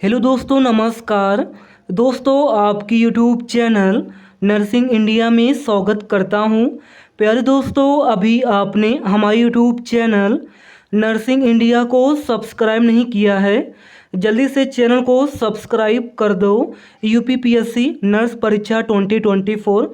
Hello दोस्तों, नमस्कार। दोस्तों, आपकी यूट्यूब चैनल नर्सिंग इंडिया में स्वागत करता हूं। प्यारे दोस्तों, अभी आपने हमारे यूट्यूब चैनल नर्सिंग इंडिया को सब्सक्राइब नहीं किया है, जल्दी से चैनल को सब्सक्राइब कर दो। यूपीपीएससी नर्स परीक्षा 2024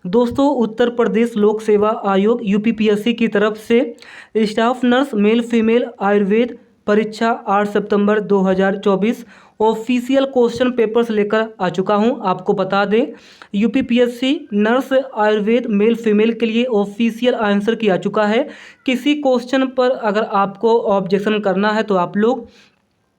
दोस्तों, उत्तर प्रदेश लोक सेवा आयोग यूपीपीएससी की तरफ से staff nurse male female Ayurveda परीक्षा 8 सितंबर 2024 ऑफिशियल क्वेश्चन पेपर्स लेकर आ चुका हूं। आपको बता दें, UPPSC nurse Ayurveda male female के लिए ऑफिशियल आंसर किया चुका है। किसी क्वेश्चन पर अगर आपको ऑब्जेक्शन करना है तो आप लोग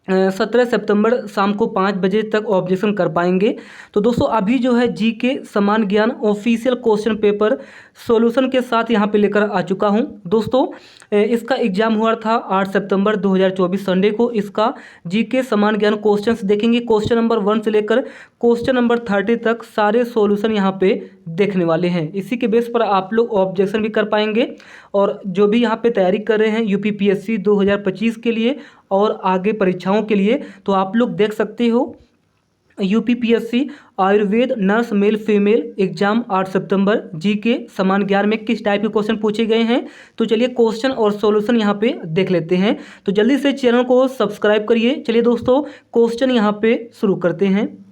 17 सितंबर शाम को 5 बजे तक ऑब्जेक्शन कर पाएंगे। तो दोस्तों, अभी जो है जीके समान ज्ञान ऑफिशियल क्वेश्चन पेपर सॉल्यूशन के साथ यहाँ पे लेकर आ चुका हूँ। दोस्तों, इसका एग्जाम हुआ था 8 सितंबर 2024 संडे को। इसका जीके समान ज्ञान क्वेश्चंस देखेंगे, क्वेश्चन नंबर 1 से लेकर क्वेश्चन नंबर 30 तक सारे सॉल्यूशन यहाँ पे देखने वाले हैं। इसी के बेस पर आप लोग ऑब्जेक्शन भी कर पाएंगे। और जो भी यहाँ पे तैयारी कर रहे हैं यूपीपीएससी 2025 के लिए और आगे परीक्षाओं के लिए, तो आप लोग देख सकते हो UPPSC Ayurveda nurse male female exam 8 सितंबर जीके समान ज्ञान में किस टाइप के क्वेश्चन पूछे गए हैं। तो चलिए क्वेश्चन और सॉल्यूशन यहाँ पे देख लेते हैं। तो जल्दी से चैनल को सब्सक्राइब करिए। चलिए दोस्तों, क्वेश्चन यहाँ पे शुरू करते हैं।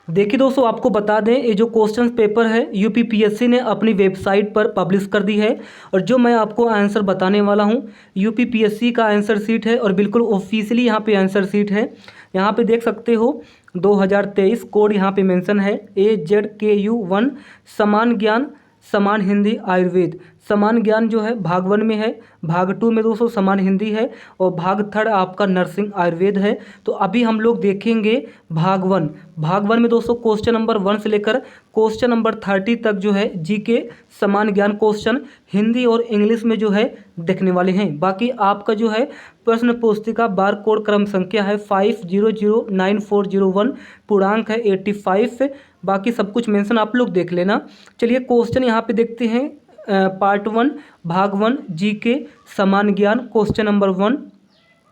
देखिए दोस्तों, आपको बता दें, ये जो क्वेश्चन पेपर है यूपीपीएससी ने अपनी वेबसाइट पर पब्लिश कर दी है। और जो मैं आपको आंसर बताने वाला हूँ यूपीपीएससी का आंसर शीट है और बिल्कुल ऑफिशियली यहाँ पे आंसर शीट है। यहाँ पे देख सकते हो 2023 कोड यहाँ पे मेंशन है AZKU1 समान ज्ञान समान हिंदी आयुर्वेद। समान ज्ञान जो है भाग 1 में है, भाग 2 में दोस्तों समान हिंदी है और भाग 3 आपका नर्सिंग आयुर्वेद है। तो अभी हम लोग देखेंगे भाग 1। भाग 1 में दोस्तों क्वेश्चन नंबर 1 से लेकर क्वेश्चन नंबर 30 तक जो है जीके समान ज्ञान क्वेश्चन हिंदी और इंग्लिश में जो है देखने वाले हैं। बाकी आपका जो है प्रश्न पुस्तिका बार कोड क्रम संख्या है 50094001, पूर्णांक है 85। बाकी सब कुछ मेंशन आप लोग देख लेना। चलिए क्वेश्चन यहाँ पे देखते हैं। पार्ट 1 भाग 1 जीके समान ज्ञान क्वेश्चन नंबर 1।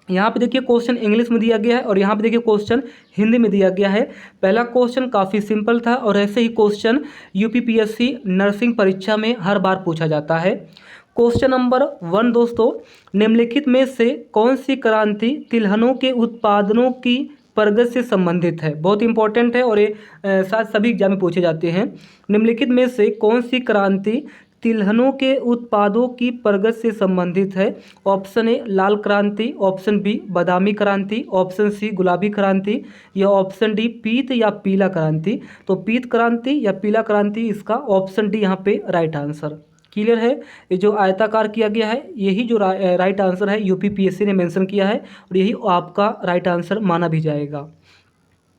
यहाँ पे देखिए क्वेश्चन इंग्लिश में दिया गया है और यहाँ पे देखिए क्वेश्चन हिंदी में दिया गया है। पहला क्वेश्चन काफ़ी सिंपल था और ऐसे ही क्वेश्चन यूपीपीएससी नर्सिंग परीक्षा में हर बार पूछा जाता है। क्वेश्चन नंबर 1 दोस्तों, निम्नलिखित में से कौन सी क्रांति तिलहनों के उत्पादनों की प्रगति से संबंधित है। बहुत इंपॉर्टेंट है और ये शायद सभी एग्जाम में पूछे जाते हैं। निम्नलिखित में से कौन सी क्रांति तिलहनों के उत्पादों की प्रगति से संबंधित है। ऑप्शन ए लाल क्रांति, ऑप्शन बी बादामी क्रांति, ऑप्शन सी गुलाबी क्रांति या ऑप्शन डी पीत या पीला क्रांति। तो पीत क्रांति या पीला क्रांति, इसका ऑप्शन डी यहाँ पे राइट आंसर। क्लियर है। ये जो आयताकार किया गया है यही जो राइट आंसर है यूपीपीएससी ने मेंशन किया है और यही आपका राइट आंसर माना भी जाएगा।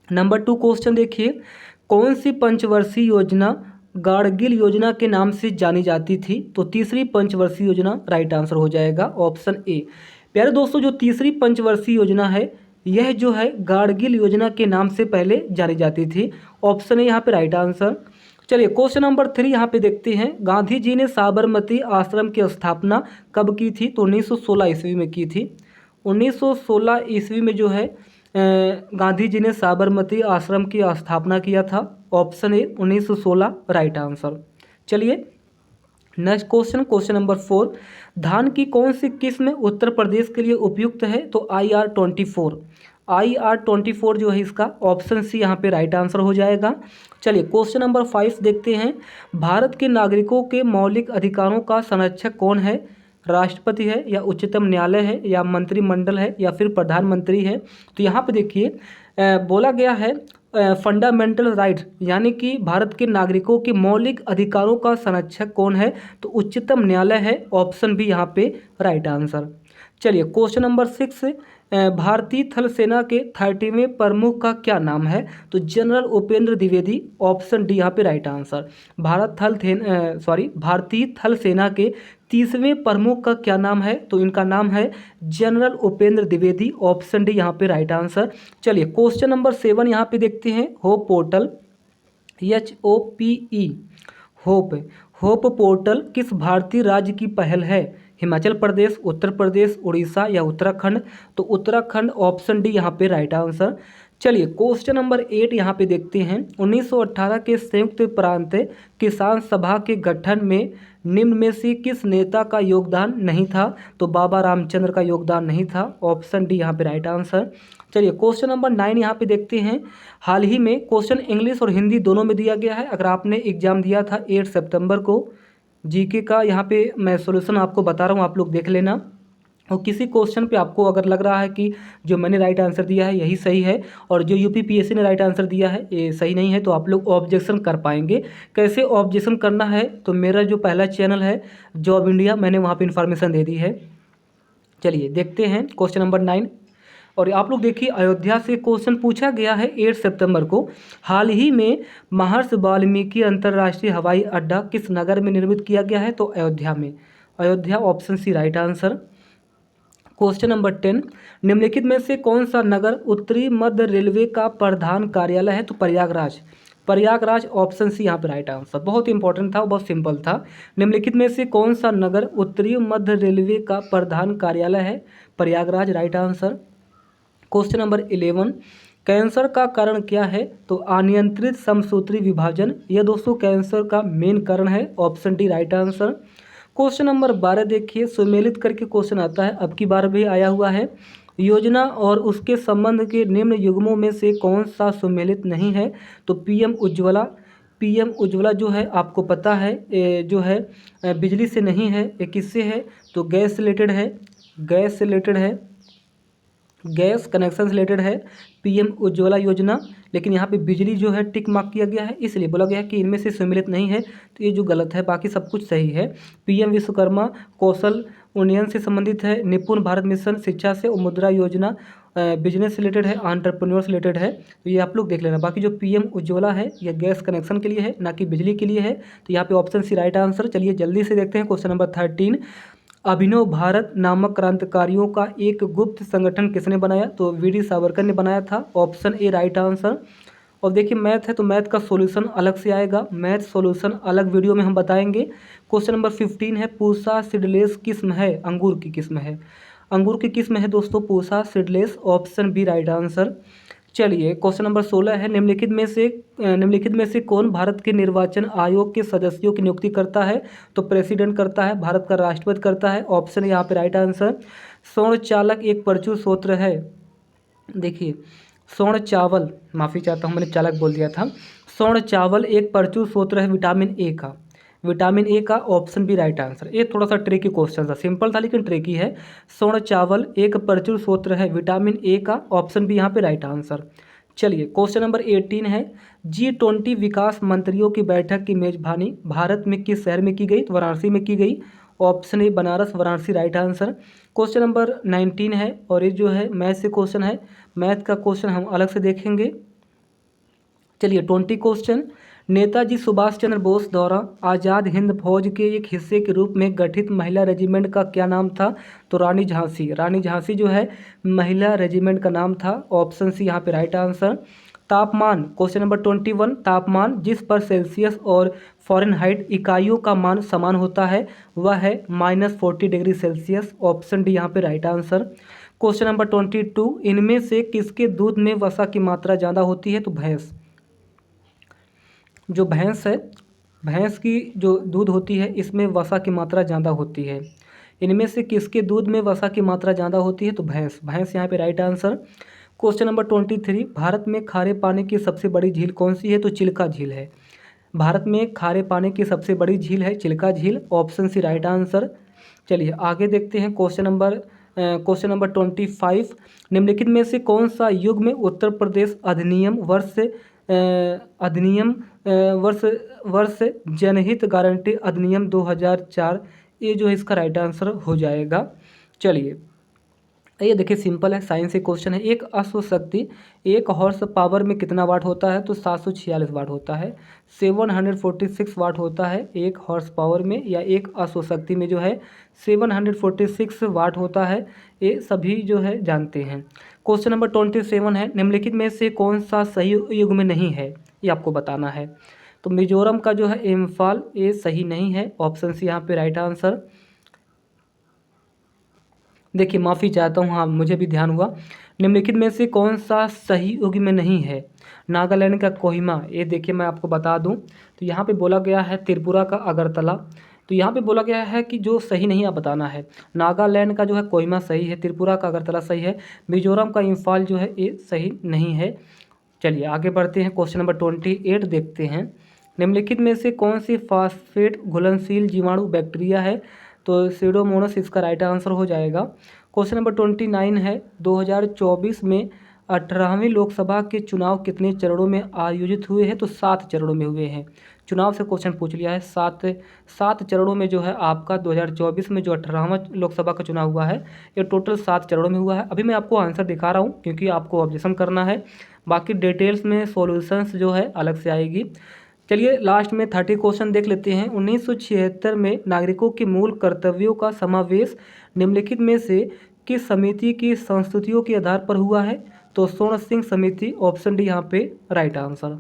नंबर 2 क्वेश्चन देखिए, कौन सी पंचवर्षीय योजना गाडगिल योजना के नाम से जानी जाती थी। तो तीसरी पंचवर्षीय योजना राइट आंसर हो जाएगा, ऑप्शन ए। प्यारे दोस्तों, जो तीसरी पंचवर्षीय योजना है यह जो है गाडगिल योजना के नाम से पहले जानी जाती थी। ऑप्शन ए यहाँ पे राइट आंसर। चलिए क्वेश्चन नंबर 3 यहाँ पे देखते हैं। गांधी जी ने साबरमती आश्रम की स्थापना कब की थी। तो 1916 ईस्वी में की थी। 1916 ईस्वी में जो है गांधी जी ने साबरमती आश्रम की स्थापना किया था। Option A 1916 right answer. चलिए नेक्स्ट क्वेश्चन, क्वेश्चन नंबर 4, धान की कौन सी किस्म उत्तर प्रदेश के लिए उपयुक्त है। तो IR24 जो है इसका ऑप्शन सी यहाँ पे राइट आंसर हो जाएगा। चलिए क्वेश्चन नंबर 5 देखते हैं। भारत के नागरिकों के मौलिक अधिकारों का संरक्षक कौन है। राष्ट्रपति है या उच्चतम न्यायालय है या मंत्रिमंडल है या फिर प्रधानमंत्री है। तो यहाँ पे देखिए बोला गया है फंडामेंटल राइट, यानी कि भारत के नागरिकों के मौलिक अधिकारों का संरक्षक कौन है। तो उच्चतम न्यायालय है, ऑप्शन भी यहाँ पे राइट आंसर। चलिए क्वेश्चन नंबर 6, भारतीय थल सेना के 30वें प्रमुख का क्या नाम है। तो general Upendra Dwivedi, option D यहाँ पे राइट आंसर। भारतीय थल सेना के 30वें प्रमुख का क्या नाम है। तो इनका नाम है general Upendra Dwivedi, option D यहाँ पे राइट आंसर। चलिए क्वेश्चन नंबर 7 यहाँ पे देखते हैं। Hope portal HOPE hope portal किस भारतीय राज्य की पहल है। हिमाचल प्रदेश, उत्तर प्रदेश, उड़ीसा या उत्तराखंड। तो उत्तराखंड, ऑप्शन डी यहाँ पे राइट आंसर। चलिए क्वेश्चन नंबर 8 यहाँ पे देखते हैं। 1918 के संयुक्त प्रांत किसान सभा के गठन में निम्न में से किस नेता का योगदान नहीं था? तो बाबा रामचंद्र का योगदान नहीं था। ऑप्शन डी यहाँ पे राइट आंसर। चलिए क्वेश्चन नंबर 9 यहाँ पे देखते हैं। हाल ही में क्वेश्चन इंग्लिश और हिंदी दोनों में दिया गया है। अगर आपने एग्जाम दिया था 8 सितंबर को जीके का, यहाँ पे मैं सॉल्यूशन आपको बता रहा हूँ, आप लोग देख लेना। और किसी क्वेश्चन पे आपको अगर लग रहा है कि जो मैंने राइट आंसर दिया है यही सही है और जो यूपीपीएससी ने राइट आंसर दिया है ये सही नहीं है, तो आप लोग ऑब्जेक्शन कर पाएंगे। कैसे ऑब्जेक्शन करना है? तो मेरा जो पहला चैनल है जॉब इंडिया, मैंने वहाँ पे इन्फॉर्मेशन दे दी है। चलिए देखते हैं क्वेश्चन नंबर 9। और आप लोग देखिए, अयोध्या से क्वेश्चन पूछा गया है 8 सितंबर को। हाल ही में महर्षि वाल्मीकि अंतर्राष्ट्रीय हवाई अड्डा किस नगर में निर्मित किया गया है? तो अयोध्या में। Ayodhya option C right answer. Question number 10, निम्नलिखित में से कौन सा नगर उत्तरी मध्य रेलवे का प्रधान कार्यालय है? तो प्रयागराज। प्रयागराज ऑप्शन सी यहाँ पे राइट आंसर। बहुत इंपॉर्टेंट था, बहुत सिंपल था। निम्नलिखित में से कौन सा नगर उत्तरी मध्य रेलवे का प्रधान कार्यालय है? Prayagraj right answer. Question number 11, cancer का कारण क्या है? तो अनियंत्रित समसूत्री विभाजन। यह दोस्तों कैंसर का मेन कारण है। Option D right answer. Question number 12 देखिए, सुमेलित करके क्वेश्चन आता है, अब की बार भी आया हुआ है। योजना और उसके संबंध के निम्न युग्मों में से कौन सा सुमेलित नहीं है? तो पीएम उज्ज्वला। पीएम उज्ज्वला जो है आपको पता है जो है बिजली से नहीं है, ये किससे है? तो गैस से रिलेटेड है। गैस से रिलेटेड है, गैस कनेक्शन रिलेटेड है पीएम उज्ज्वला योजना। लेकिन यहाँ पे बिजली जो है टिक मार्क किया गया है, इसलिए बोला गया है कि इनमें से सम्मिलित नहीं है, तो ये जो गलत है, बाकी सब कुछ सही है। पीएम विश्वकर्मा कौशल उन्नयन से संबंधित है। निपुण भारत मिशन शिक्षा से, और मुद्रा योजना बिजनेस रिलेटेड है, एंटरप्रेन्योर से रिलेटेड है। तो ये आप लोग देख लेना। बाकी जो पीएम उज्ज्वला है यह गैस कनेक्शन के लिए है, ना कि बिजली के लिए है। तो यहाँ पे ऑप्शन सी राइट आंसर। चलिए जल्दी से देखते हैं क्वेश्चन नंबर 13। अभिनव भारत नामक क्रांतिकारियों का एक गुप्त संगठन किसने बनाया? तो वीडी सावरकर ने बनाया था। Option A right answer. और देखिए मैथ है तो मैथ का सॉल्यूशन अलग से आएगा, मैथ सॉल्यूशन अलग वीडियो में हम बताएंगे। क्वेश्चन नंबर 15 है, पूसा सीडलेस किस्म है? अंगूर की किस्म है। अंगूर की किस्म है दोस्तों Pusa seedless. Option B right answer. चलिए क्वेश्चन नंबर 16 है, निम्नलिखित में से कौन भारत के निर्वाचन आयोग के सदस्यों की नियुक्ति करता है? तो प्रेसिडेंट करता है, भारत का राष्ट्रपति करता है। ऑप्शन यहाँ पे राइट आंसर। स्वर्ण चालक एक प्रचुर स्रोत है। देखिए स्वर्ण चावल, माफ़ी चाहता हूँ मैंने चालक बोल दिया था। स्वर्ण चावल एक प्रचुर स्रोत है विटामिन ए का। विटामिन ए का। Option B right answer. ये थोड़ा सा ट्रिकी क्वेश्चन था, सिंपल था लेकिन ट्रिकी है। स्वर्ण चावल एक प्रचुर स्रोत है विटामिन ए का। ऑप्शन बी यहाँ पे राइट आंसर। चलिए क्वेश्चन नंबर 18 है, G20 विकास मंत्रियों की बैठक की मेजबानी भारत में किस शहर में की गई? तो वाराणसी में की गई। Option A Banaras, Varanasi right answer. Question number 19 है और ये जो है मैथ से क्वेश्चन है, मैथ का क्वेश्चन हम अलग से देखेंगे। चलिए 20 क्वेश्चन, नेताजी सुभाष चंद्र बोस द्वारा आज़ाद हिंद फौज के एक हिस्से के रूप में गठित महिला रेजिमेंट का क्या नाम था? तो रानी झांसी। रानी झांसी जो है महिला रेजिमेंट का नाम था। ऑप्शन सी यहाँ पे राइट आंसर। तापमान, क्वेश्चन नंबर 21, तापमान जिस पर सेल्सियस और फ़ारेनहाइट इकाइयों का मान समान होता है वह है -40 डिग्री सेल्सियस। ऑप्शन डी यहाँ पे राइट आंसर। क्वेश्चन नंबर 22, इनमें से किसके दूध में वसा की मात्रा ज़्यादा होती है? तो भैंस। जो भैंस है, भैंस की जो दूध होती है इसमें वसा की मात्रा ज़्यादा होती है। इनमें से किसके दूध में वसा की मात्रा ज़्यादा होती है? तो भैंस। भैंस यहाँ पे right answer. Question number 23, Bharat में खारे पानी की सबसे बड़ी झील कौन सी है? तो चिल्का झील है। भारत में खारे पानी की सबसे बड़ी झील है चिल्का झील। Option C right answer. चलिए आगे देखते हैं क्वेश्चन नंबर 25, निम्नलिखित में से कौन सा युग में उत्तर प्रदेश वर्ष जनहित गारंटी अधिनियम 2004, ये जो है इसका राइट आंसर हो जाएगा। चलिए ये देखिए सिंपल है, साइंस से क्वेश्चन है। एक अश्व शक्ति 1 हॉर्स पावर में कितना वाट होता है? तो 746 वाट होता है। 746 वाट होता है 1 हॉर्स पावर में, या एक अश्व शक्ति में जो है 746 वाट होता है। ये सभी जो है जानते हैं। क्वेश्चन नंबर 27 है, निम्नलिखित में से कौन सा सही युग में नहीं है? ये आपको बताना है। तो मिजोरम का जो है इम्फाल, ये सही नहीं है। ऑप्शन सी यहाँ पे राइट आंसर। देखिए माफ़ी चाहता हूँ, हाँ मुझे भी ध्यान हुआ। निम्नलिखित में से कौन सा सही युग में नहीं है? नागालैंड का कोहिमा, ये देखिए मैं आपको बता दूं, तो यहाँ पे बोला गया है त्रिपुरा का अगरतला। तो यहाँ पे बोला गया है कि जो सही नहीं आप बताना है। नागालैंड का जो है कोहिमा सही है, त्रिपुरा का अगरतला सही है, मिजोरम का इम्फाल जो है ये सही नहीं है। चलिए आगे बढ़ते हैं, क्वेश्चन नंबर 28 देखते हैं। निम्नलिखित में से कौन सी फास्फेट घुलनशील जीवाणु बैक्टीरिया है? तो सीडोमोनास इसका राइट आंसर हो जाएगा। क्वेश्चन नंबर 29 है, 2024 में 18वीं लोकसभा के चुनाव कितने चरणों में आयोजित हुए हैं? तो 7 चरणों में हुए हैं। चुनाव से क्वेश्चन पूछ लिया है, सात चरणों में जो है आपका 2024 में जो 18वां लोकसभा का चुनाव हुआ है, ये टोटल 7 चरणों में हुआ है। अभी मैं आपको आंसर दिखा रहा हूँ क्योंकि आपको ऑब्जेक्शन करना है, बाकी डिटेल्स में सॉल्यूशंस जो है अलग से आएगी। चलिए लास्ट में 30 क्वेश्चन देख लेते हैं। 1976 में नागरिकों के मूल कर्तव्यों का समावेश निम्नलिखित में से किस समिति की संस्तुतियों के आधार पर हुआ है? तो स्वर्ण सिंह समिति, ऑप्शन डी यहाँ पे राइट आंसर।